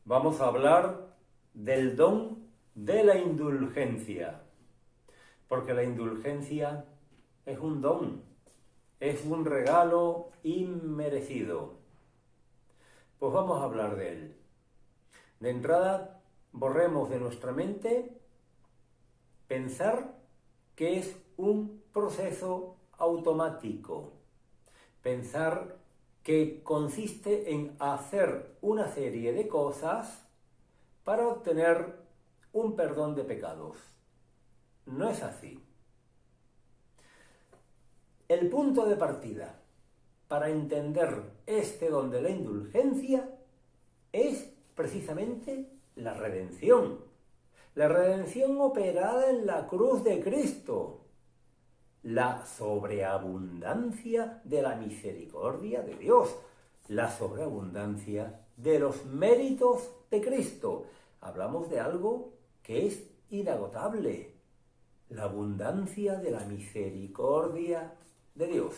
Vamos a hablar del don de la indulgencia, porque la indulgencia es un don, es un regalo inmerecido. Pues vamos a hablar de él. De entrada, borremos de nuestra mente pensar que es un proceso automático, pensar que consiste en hacer una serie de cosas para obtener un perdón de pecados. No es así. El punto de partida para entender este don de la indulgencia es precisamente la redención. La redención operada en la cruz de Cristo. La sobreabundancia de la misericordia de Dios. La sobreabundancia de los méritos de Cristo. Hablamos de algo que es inagotable. La abundancia de la misericordia de Dios.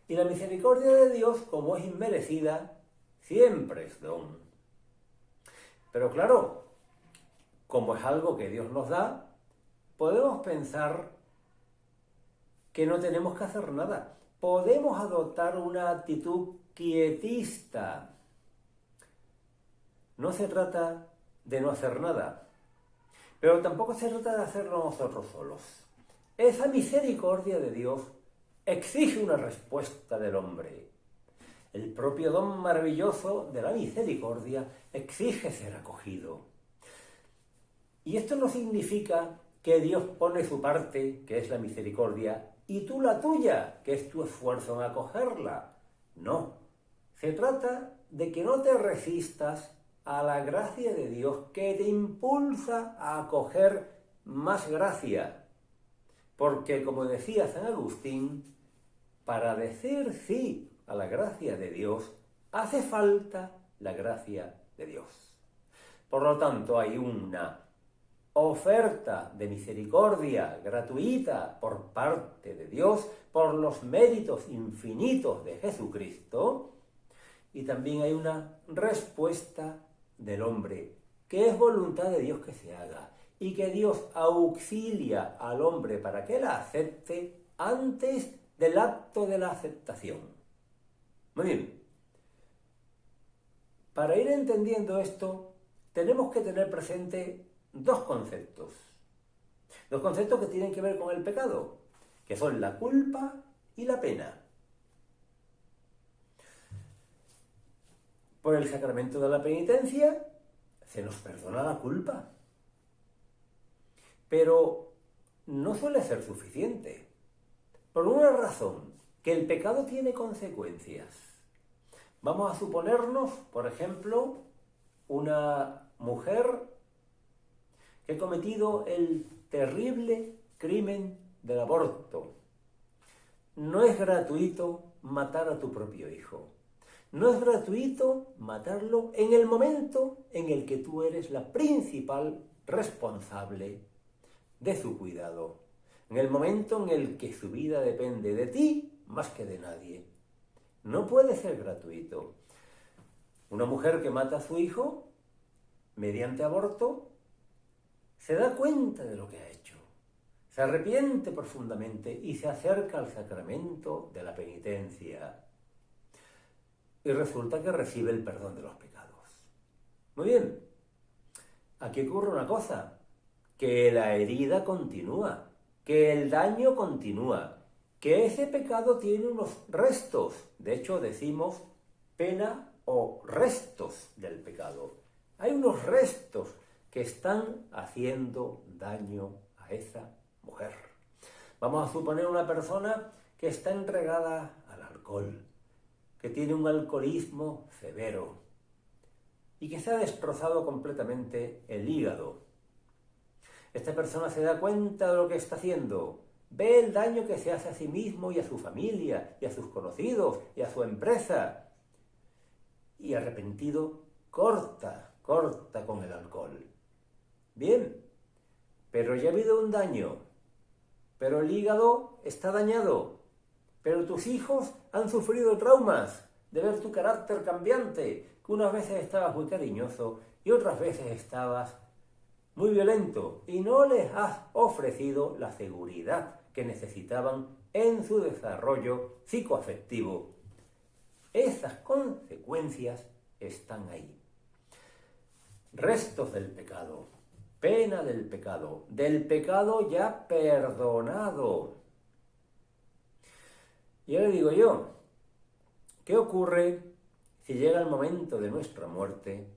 Y la misericordia de Dios, como es inmerecida, siempre es don. Pero claro, como es algo que Dios nos da, podemos pensar que no tenemos que hacer nada. Podemos adoptar una actitud quietista. No se trata de no hacer nada, pero tampoco se trata de hacerlo nosotros solos. Esa misericordia de Dios exige una respuesta del hombre. El propio don maravilloso de la misericordia exige ser acogido. Y esto no significa que Dios pone su parte, que es la misericordia, y tú la tuya, que es tu esfuerzo en acogerla. No. Se trata de que no te resistas a la gracia de Dios que te impulsa a acoger más gracia. Porque, como decía San Agustín, para decir sí a la gracia de Dios, hace falta la gracia de Dios. Por lo tanto, hay una oferta de misericordia gratuita por parte de Dios por los méritos infinitos de Jesucristo, y también hay una respuesta del hombre, que es voluntad de Dios que se haga, y que Dios auxilia al hombre para que la acepte antes del acto de la aceptación. Muy bien. Para ir entendiendo esto, tenemos que tener presente dos conceptos que tienen que ver con el pecado, que son la culpa y la pena. Por el sacramento de la penitencia se nos perdona la culpa, pero no suele ser suficiente, por una razón, que el pecado tiene consecuencias. Vamos a suponernos, por ejemplo, una mujer que ha cometido el terrible crimen del aborto. No es gratuito matar a tu propio hijo. No es gratuito matarlo en el momento en el que tú eres la principal responsable de su cuidado. En el momento en el que su vida depende de ti más que de nadie. No puede ser gratuito. Una mujer que mata a su hijo mediante aborto se da cuenta de lo que ha hecho, se arrepiente profundamente y se acerca al sacramento de la penitencia. Y resulta que recibe el perdón de los pecados. Muy bien, aquí ocurre una cosa, que la herida continúa, que el daño continúa, que ese pecado tiene unos restos. De hecho, decimos pena o restos del pecado. Hay unos restos que están haciendo daño a esa mujer. Vamos a suponer una persona que está entregada al alcohol, que tiene un alcoholismo severo y que se ha destrozado completamente el hígado. Esta persona se da cuenta de lo que está haciendo, ve el daño que se hace a sí mismo y a su familia y a sus conocidos y a su empresa, y arrepentido corta con el alcohol. Bien, pero ya ha habido un daño, pero el hígado está dañado, pero tus hijos han sufrido traumas, de ver tu carácter cambiante, que unas veces estabas muy cariñoso y otras veces estabas muy violento y no les has ofrecido la seguridad que necesitaban en su desarrollo psicoafectivo. Esas consecuencias están ahí. Restos del pecado, pena del pecado ya perdonado. Y ahora digo yo, ¿qué ocurre si llega el momento de nuestra muerte?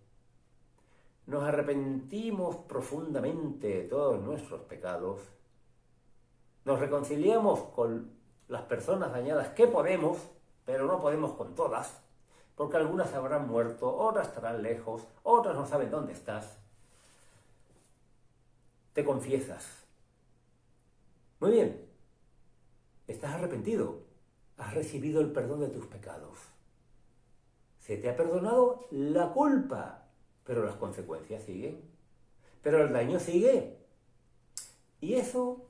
Nos arrepentimos profundamente de todos nuestros pecados, nos reconciliamos con las personas dañadas que podemos, pero no podemos con todas, porque algunas habrán muerto, otras estarán lejos, otras no saben dónde estás. Te confiesas. Muy bien, estás arrepentido, has recibido el perdón de tus pecados. Se te ha perdonado la culpa, pero las consecuencias siguen, pero el daño sigue. Y eso,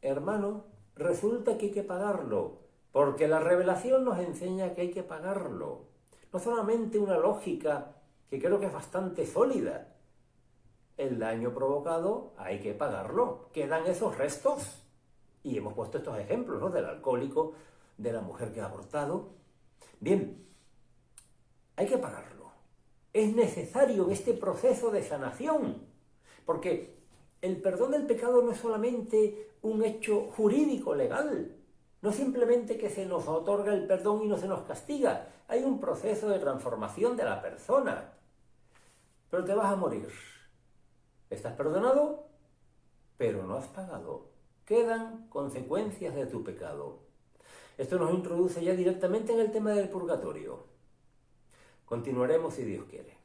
hermano, resulta que hay que pagarlo, porque la revelación nos enseña que hay que pagarlo. No solamente una lógica que creo que es bastante sólida. El daño provocado hay que pagarlo. Quedan esos restos. Y hemos puesto estos ejemplos, ¿no? Del alcohólico, de la mujer que ha abortado. Bien, hay que pagarlo. Es necesario este proceso de sanación, porque el perdón del pecado no es solamente un hecho jurídico legal, no simplemente que se nos otorga el perdón y no se nos castiga, hay un proceso de transformación de la persona. Pero te vas a morir. Estás perdonado, pero no has pagado. Quedan consecuencias de tu pecado. Esto nos introduce ya directamente en el tema del purgatorio. Continuaremos si Dios quiere.